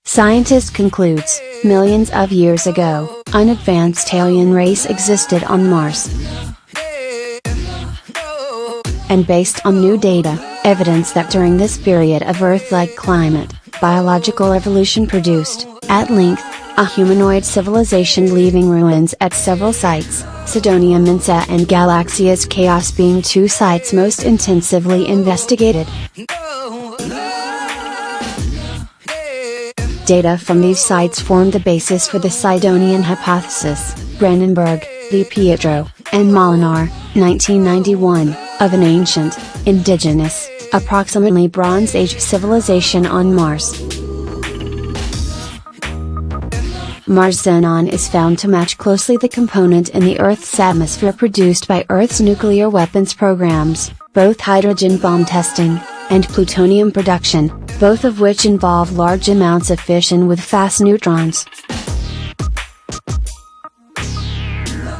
Scientist concludes, millions of years ago, an advanced alien race existed on Mars. And based on new data, evidence that during this period of Earth-like climate, biological evolution produced, at length, a humanoid civilization leaving ruins at several sites, Cydonia Mensa and Galaxias Chaos being two sites most intensively investigated. Data from these sites formed the basis for the Cydonian hypothesis, Brandenburg, Di Pietro, and Molinar, 1991, of an ancient, indigenous, approximately Bronze Age civilization on Mars. Mars xenon is found to match closely the component in the Earth's atmosphere produced by Earth's nuclear weapons programs, both hydrogen bomb testing, and plutonium production, both of which involve large amounts of fission with fast neutrons.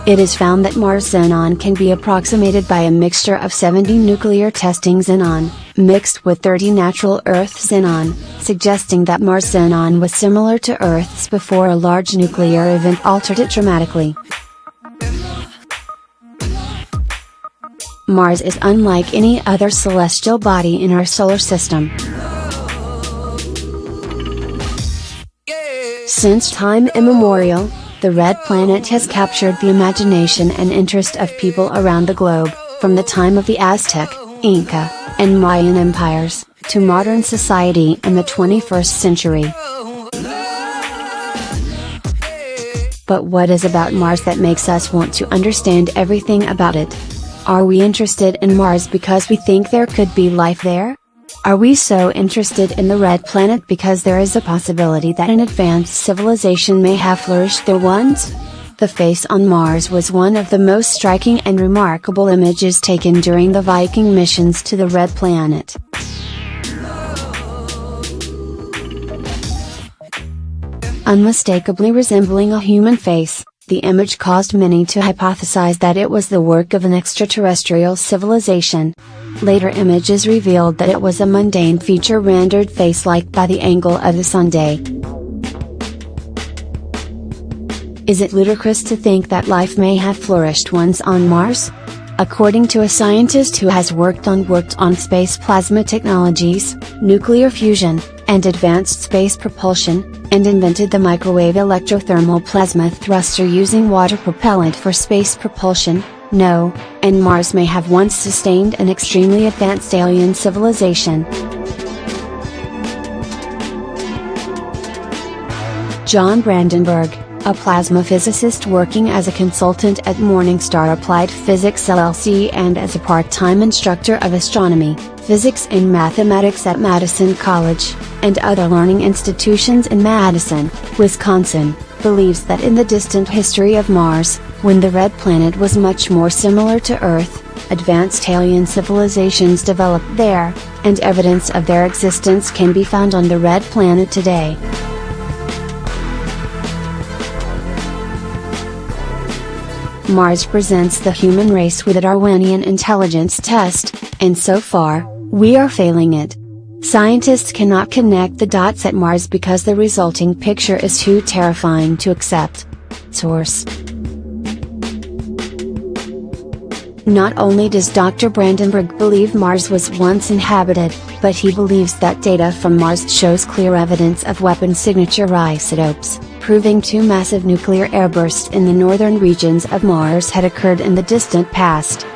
It is found that Mars xenon can be approximated by a mixture of 70 nuclear testing xenon, mixed with 30 natural Earth xenon, suggesting that Mars xenon was similar to Earth's before a large nuclear event altered it dramatically. Mars is unlike any other celestial body in our solar system. Since time immemorial, the Red Planet has captured the imagination and interest of people around the globe, from the time of the Aztec, Inca, and Mayan empires, to modern society in the 21st century. But what is about Mars that makes us want to understand everything about it? Are we interested in Mars because we think there could be life there? Are we so interested in the Red Planet because there is a possibility that an advanced civilization may have flourished there once? The face on Mars was one of the most striking and remarkable images taken during the Viking missions to the Red Planet. Unmistakably resembling a human face, the image caused many to hypothesize that it was the work of an extraterrestrial civilization. Later images revealed that it was a mundane feature rendered face-like by the angle of the sunday. Is it ludicrous to think that life may have flourished once on Mars? According to a scientist who has worked on space plasma technologies, nuclear fusion, and advanced space propulsion, and invented the microwave electrothermal plasma thruster using water propellant for space propulsion, no, and Mars may have once sustained an extremely advanced alien civilization. John Brandenburg, a plasma physicist working as a consultant at Morningstar Applied Physics LLC and as a part-time instructor of astronomy, physics and mathematics at Madison College, and other learning institutions in Madison, Wisconsin, believes that in the distant history of Mars, when the Red Planet was much more similar to Earth, advanced alien civilizations developed there, and evidence of their existence can be found on the Red Planet today. Mars presents the human race with a Darwinian intelligence test, and so far, we are failing it. Scientists cannot connect the dots at Mars because the resulting picture is too terrifying to accept. Source: Not only does Dr. Brandenburg believe Mars was once inhabited, but he believes that data from Mars shows clear evidence of weapon signature isotopes, proving two massive nuclear airbursts in the northern regions of Mars had occurred in the distant past.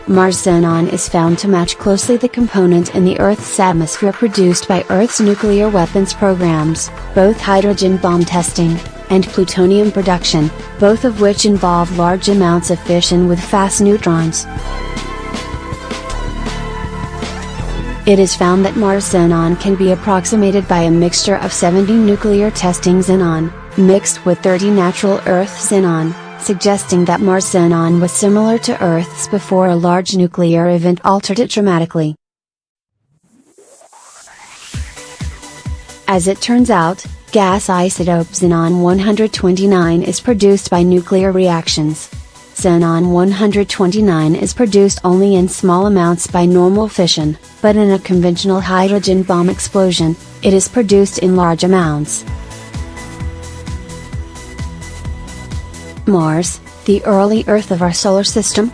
Mars xenon is found to match closely the component in the Earth's atmosphere produced by Earth's nuclear weapons programs, both hydrogen bomb testing, and plutonium production, both of which involve large amounts of fission with fast neutrons. It is found that Mars xenon can be approximated by a mixture of 70 nuclear testing xenon, mixed with 30 natural Earth xenon, suggesting that Mars xenon was similar to Earth's before a large nuclear event altered it dramatically. As it turns out, Gas isotope Xenon-129 is produced by nuclear reactions. Xenon-129 is produced only in small amounts by normal fission, but in a conventional hydrogen bomb explosion, it is produced in large amounts. Mars, the early Earth of our solar system?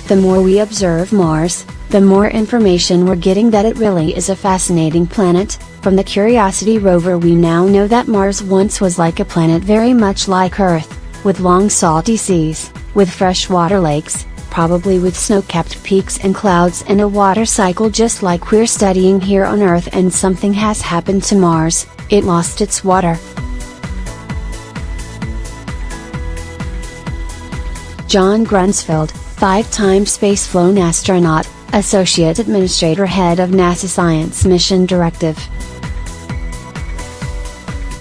The more we observe Mars, the more information we're getting that it really is a fascinating planet. From the Curiosity rover we now know that Mars once was like a planet very much like Earth, with long salty seas, with freshwater lakes, probably with snow-capped peaks and clouds and a water cycle just like we're studying here on Earth, and something has happened to Mars, it lost its water. John Grunsfeld, 5-time space-flown astronaut, Associate Administrator Head of NASA Science Mission Directive.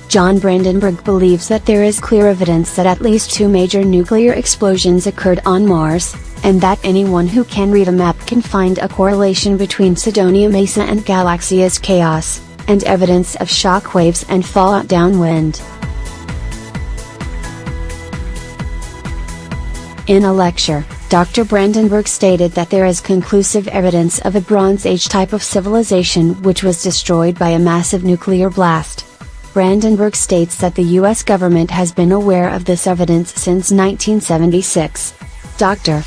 John Brandenburg believes that there is clear evidence that at least 2 major nuclear explosions occurred on Mars, and that anyone who can read a map can find a correlation between Cydonia Mesa and Galaxia's chaos, and evidence of shock waves and fallout downwind. In a lecture, Dr. Brandenburg stated that there is conclusive evidence of a Bronze Age type of civilization which was destroyed by a massive nuclear blast. Brandenburg states that the US government has been aware of this evidence since 1976. Dr.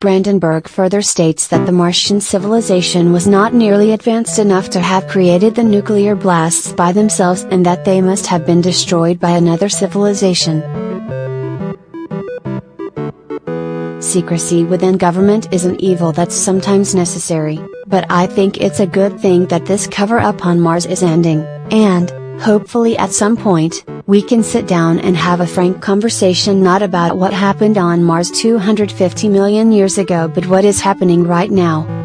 Brandenburg further states that the Martian civilization was not nearly advanced enough to have created the nuclear blasts by themselves, and that they must have been destroyed by another civilization. Secrecy within government is an evil that's sometimes necessary, but I think it's a good thing that this cover-up on Mars is ending, and, hopefully at some point, we can sit down and have a frank conversation not about what happened on Mars 250 million years ago but what is happening right now.